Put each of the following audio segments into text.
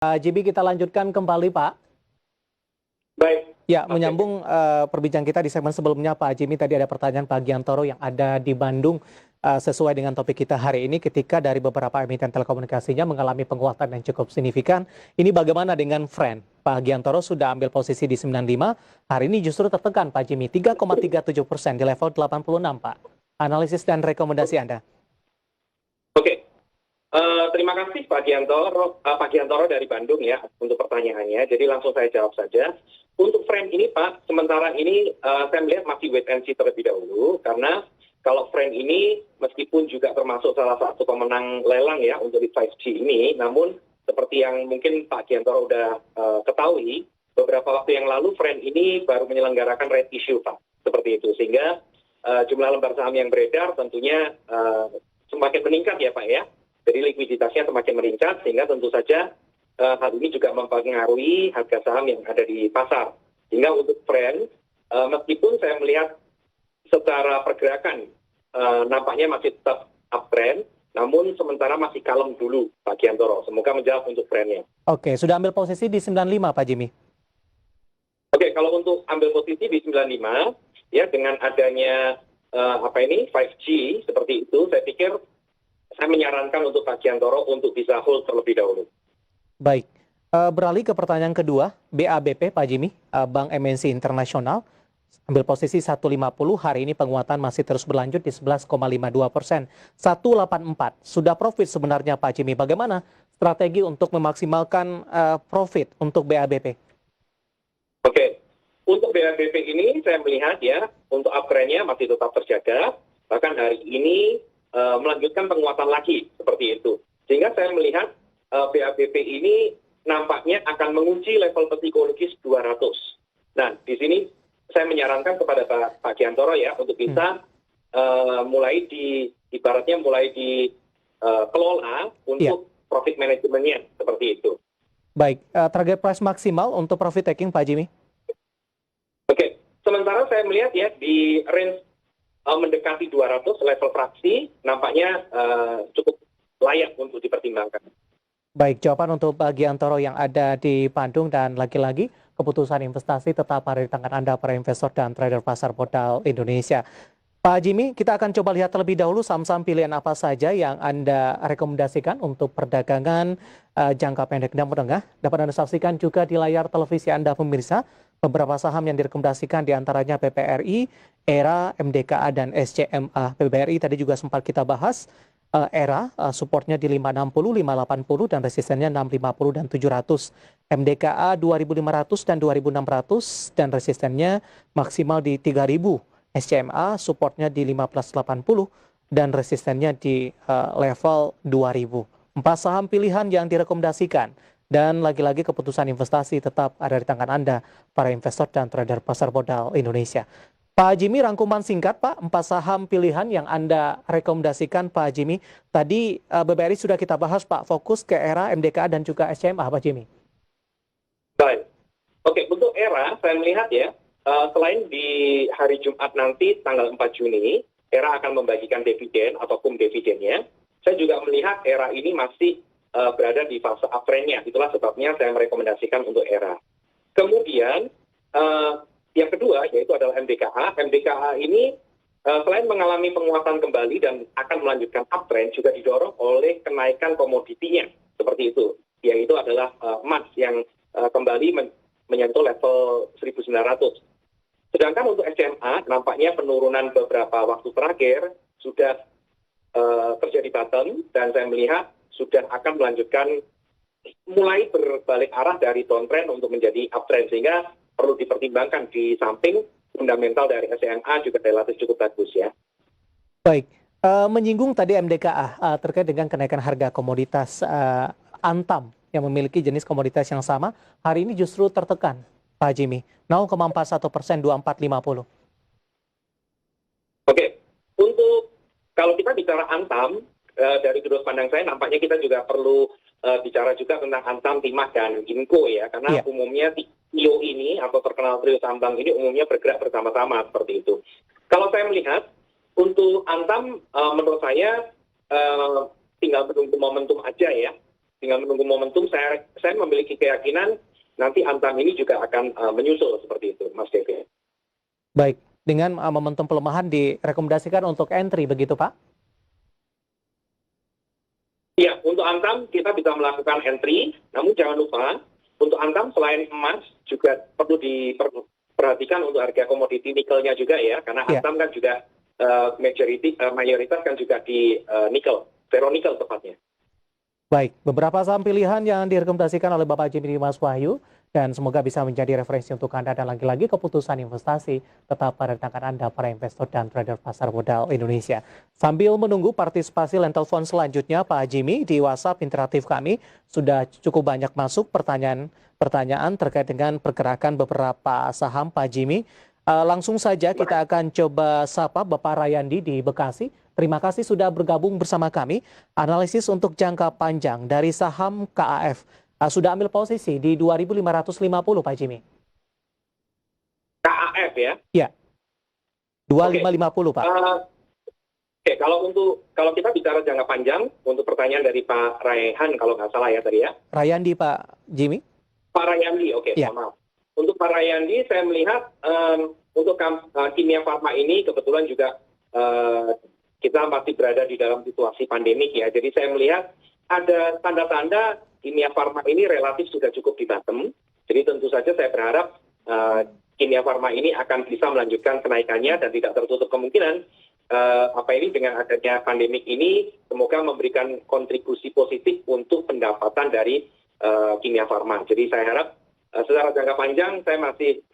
JB kita lanjutkan kembali Pak. Baik. Ya, Oke. menyambung perbincangan kita di segmen sebelumnya Pak Jimmy, tadi ada pertanyaan Pak Giantoro yang ada di Bandung sesuai dengan topik kita hari ini ketika dari beberapa emiten telekomunikasinya mengalami penguatan yang cukup signifikan. Ini bagaimana dengan Friend? Pak Giantoro sudah ambil posisi di 95, hari ini justru tertekan Pak Jimmy, 3,37% di level 86 Pak. Analisis dan rekomendasi Anda. Oke. Terima kasih Pak Giantoro dari Bandung ya untuk pertanyaannya. Jadi langsung saya jawab saja. Untuk frame ini Pak, sementara ini saya melihat masih wait and see terlebih dahulu karena kalau frame ini meskipun juga termasuk salah satu pemenang lelang ya untuk di 5G ini, namun seperti yang mungkin Pak Giantoro udah ketahui, beberapa waktu yang lalu frame ini baru menyelenggarakan right issue Pak, seperti itu. Sehingga jumlah lembar saham yang beredar tentunya semakin meningkat ya Pak ya. Jadi likuiditasnya semakin meningkat sehingga tentu saja hal ini juga mempengaruhi harga saham yang ada di pasar. Sehingga untuk trend, meskipun saya melihat secara pergerakan nampaknya masih tetap uptrend, namun sementara masih kalem dulu Pak Giantoro. Semoga menjawab untuk trendnya. Oke, sudah ambil posisi di 95 Pak Jimmy. Oke, kalau untuk ambil posisi di 95, ya dengan adanya 5G seperti itu, saya pikir saya menyarankan untuk Pak Giantoro untuk bisa hold terlebih dahulu. Baik, beralih ke pertanyaan kedua, BABP Pak Jimmy, Bank MNC Internasional, ambil posisi 150, hari ini penguatan masih terus berlanjut di 11,52%. 184, sudah profit sebenarnya Pak Jimmy, bagaimana strategi untuk memaksimalkan profit untuk BABP? Oke, untuk BABP ini saya melihat ya, untuk uptrend-nya masih tetap terjaga, bahkan hari ini melanjutkan penguatan lagi, seperti itu. Sehingga saya melihat BABP ini nampaknya akan menguji level psikologis 200. Nah, di sini saya menyarankan kepada Pak Giantoro ya untuk bisa ibaratnya mulai dikelola untuk profit manajemennya seperti itu. Baik, target price maksimal untuk profit taking Pak Jimmy? Oke, sementara saya melihat ya di range mendekati 200 level fraksi nampaknya cukup layak untuk dipertimbangkan. Baik, jawaban untuk Pak Giantoro yang ada di Bandung, dan lagi-lagi keputusan investasi tetap ada di tangan Anda para investor dan trader pasar modal Indonesia. Pak Jimmy, kita akan coba lihat terlebih dahulu saham-saham pilihan apa saja yang Anda rekomendasikan untuk perdagangan jangka pendek dan menengah. Dapat Anda saksikan juga di layar televisi Anda pemirsa, beberapa saham yang direkomendasikan diantaranya PPRI, ERA, MDKA, dan SCMA. PPRI tadi juga sempat kita bahas. ERA supportnya di 560, 580 dan resistennya 650 dan 700. MDKA 2500 dan 2600 dan resistennya maksimal di 3000. SCMA supportnya di 1580 dan resistennya di level 2000. 4 saham pilihan yang direkomendasikan, dan lagi-lagi keputusan investasi tetap ada di tangan Anda para investor dan trader pasar modal Indonesia. Pak Jimmy, rangkuman singkat Pak, 4 saham pilihan yang Anda rekomendasikan Pak Jimmy. Tadi BBRI sudah kita bahas Pak, fokus ke ERA, MDKA, dan juga SCMA Pak Jimmy. Baik, oke, untuk ERA saya melihat ya, selain di hari Jumat nanti tanggal 4 Juni, ERA akan membagikan dividen atau dividennya, saya juga melihat ERA ini masih berada di fase uptrend-nya. Itulah sebabnya saya merekomendasikan untuk ERA. Kemudian yang kedua yaitu adalah MDKA. MDKA ini selain mengalami penguatan kembali dan akan melanjutkan uptrend, juga didorong oleh kenaikan komoditinya seperti itu. Yaitu adalah emas yang kembali menyentuh level 1.900. Sedangkan untuk SCMA nampaknya penurunan beberapa waktu terakhir sudah terjadi bottom, dan saya melihat sudah akan melanjutkan mulai berbalik arah dari downtrend untuk menjadi uptrend, sehingga perlu dipertimbangkan di samping fundamental dari SCMA juga relatif cukup bagus ya. Baik, menyinggung tadi MDKA terkait dengan kenaikan harga komoditas Antam yang memiliki jenis komoditas yang sama, hari ini justru tertekan Pak Jimmy, 0,41%, 2450. Oke, untuk kalau kita bicara Antam, dari sudut pandang saya nampaknya kita juga perlu bicara juga tentang Antam, Timah, dan Inco ya, karena umumnya trio ini atau terkenal trio tambang ini umumnya bergerak bersama-sama seperti itu. Kalau saya melihat untuk Antam menurut saya tinggal menunggu momentum aja ya. tinggal menunggu momentum. Saya memiliki keyakinan nanti Antam ini juga akan menyusul seperti itu, Mas Devi. Baik, dengan momentum pelemahan direkomendasikan untuk entry begitu Pak? Iya, untuk Antam kita bisa melakukan entry, namun jangan lupa untuk Antam selain emas juga perlu diperhatikan untuk harga komoditi nikelnya juga ya, karena Ya. Antam kan juga mayoritas kan juga di nikel, ferronikel tepatnya. Baik, beberapa saham pilihan yang direkomendasikan oleh Bapak Jimmy Mas Wahyu dan semoga bisa menjadi referensi untuk Anda dan lagi-lagi keputusan investasi tetap pada tangan Anda para investor dan trader pasar modal Indonesia. Sambil menunggu partisipasi line telepon selanjutnya Pak Jimmy di WhatsApp interaktif kami sudah cukup banyak masuk pertanyaan terkait dengan pergerakan beberapa saham Pak Jimmy. Langsung saja kita akan coba sapa Bapak Rayandi di Bekasi. Terima kasih sudah bergabung bersama kami. Analisis untuk jangka panjang dari saham KAF. Sudah ambil posisi di 2.550 Pak Jimmy. KAF ya? Ya, 2.550 Pak. Oke, kalau kita bicara jangka panjang, untuk pertanyaan dari Pak Raihan kalau nggak salah ya tadi ya. Rayandi Pak Jimmy. Pak Rayandi, oke, Ya. maaf. Untuk Pak Rayandi, saya melihat untuk Kimia Farma ini kebetulan juga kita masih berada di dalam situasi pandemik ya. Jadi saya melihat ada tanda-tanda Kimia Farma ini relatif sudah cukup di bottom. Jadi tentu saja saya berharap Kimia Farma ini akan bisa melanjutkan kenaikannya dan tidak tertutup kemungkinan dengan adanya pandemik ini semoga memberikan kontribusi positif untuk pendapatan dari Kimia Farma. Jadi saya harap secara jangka panjang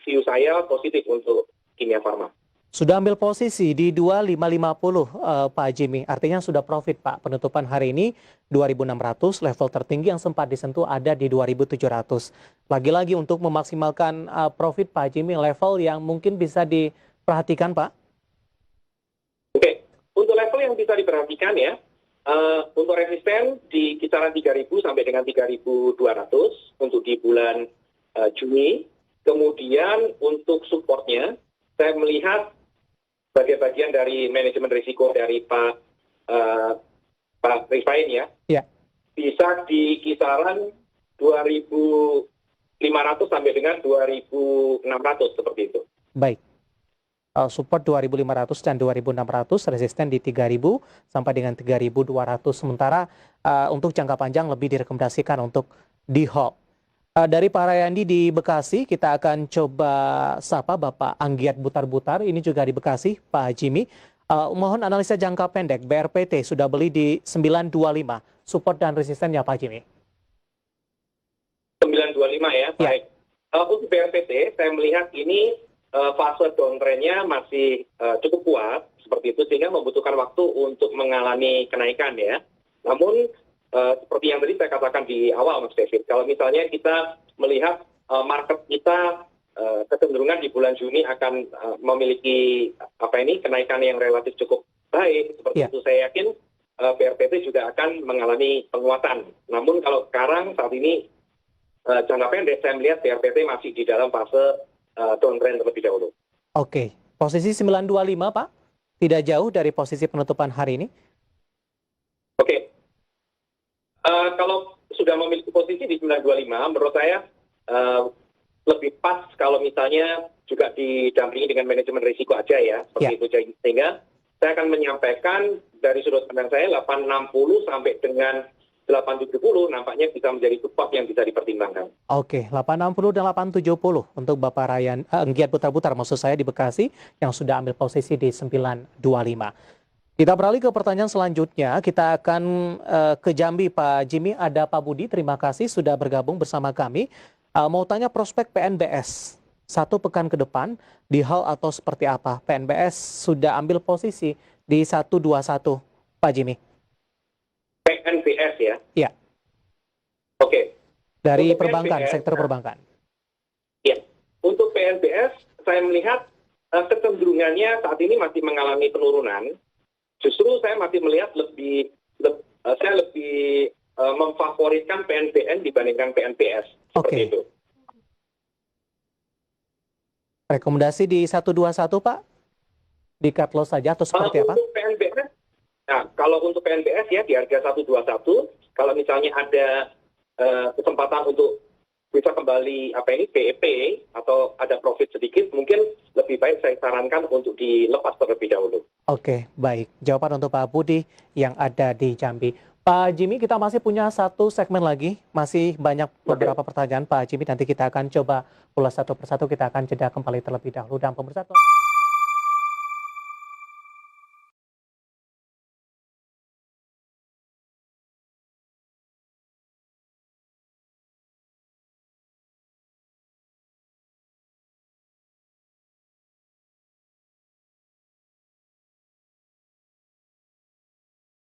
view saya positif untuk Kimia Farma. Sudah ambil posisi di 2.550 Pak Jimmy. Artinya sudah profit Pak. Penutupan hari ini 2.600, level tertinggi yang sempat disentuh ada di 2.700. Lagi-lagi untuk memaksimalkan profit Pak Jimmy, level yang mungkin bisa diperhatikan Pak. Oke, untuk level yang bisa diperhatikan ya, untuk resisten di kisaran 3.000 sampai dengan 3.200 untuk di bulan Juni. Kemudian untuk supportnya, saya melihat sebagai bagian dari manajemen risiko dari Pak Rifain ya, bisa di kisaran 2.500 sampai dengan 2.600 seperti itu. Baik. Support 2.500 dan 2.600, resisten di 3.000 sampai dengan 3.200. Sementara untuk jangka panjang lebih direkomendasikan untuk di hold. Dari Pak Rayandi di Bekasi, kita akan coba sapa Bapak Anggiat Butar-Butar, ini juga di Bekasi, Pak Jimmy. Mohon analisa jangka pendek, BRPT sudah beli di 925, support dan resistennya Pak Jimmy. 925 ya, baik. Untuk BRPT, saya melihat ini fase downtrend-nya masih cukup kuat, seperti itu, sehingga membutuhkan waktu untuk mengalami kenaikan ya. Namun, seperti yang tadi saya katakan di awal, Mas David, kalau misalnya kita melihat market kita kecenderungan di bulan Juni akan memiliki kenaikan yang relatif cukup baik, seperti itu saya yakin BRPT juga akan mengalami penguatan. Namun kalau sekarang saat ini jangka pendek saya melihat BRPT masih di dalam fase downtrend terlebih dahulu. Oke, posisi 925 Pak, tidak jauh dari posisi penutupan hari ini. Oke. Kalau sudah memiliki posisi di 925, menurut saya lebih pas kalau misalnya juga didampingi dengan manajemen risiko aja ya, seperti itu. Sehingga saya akan menyampaikan dari sudut pandang saya 860 sampai dengan 870 nampaknya bisa menjadi support yang bisa dipertimbangkan. Oke, 860 dan 870 untuk Bapak Anggiat Butar-Butar maksud saya di Bekasi yang sudah ambil posisi di 925. Kita beralih ke pertanyaan selanjutnya. Kita akan ke Jambi, Pak Jimmy. Ada Pak Budi, terima kasih sudah bergabung bersama kami. Mau tanya prospek PNBS. 1 pekan ke depan, di hal atau seperti apa? PNBS sudah ambil posisi di 121, Pak Jimmy. PNBS ya? Iya. Oke. Dari untuk perbankan, PNBS, sektor perbankan. Ya. Untuk PNBS, saya melihat kecenderungannya saat ini masih mengalami penurunan. Justru saya masih melihat lebih memfavoritkan PNBN dibandingkan PNBS. Seperti itu. Rekomendasi di 121 Pak? Di cut loss saja atau seperti apa? Untuk PNBS, nah kalau untuk PNBS ya di harga 121, kalau misalnya ada kesempatan untuk bisa kembali PEP atau ada profit sedikit, mungkin lebih baik saya sarankan untuk dilepas terlebih dahulu. Oke, baik. Jawaban untuk Pak Budi yang ada di Jambi. Pak Jimmy, kita masih punya satu segmen lagi. Masih banyak beberapa pertanyaan Pak Jimmy. Nanti kita akan coba ulas satu persatu. Kita akan jeda kembali terlebih dahulu. Dan pemirsa,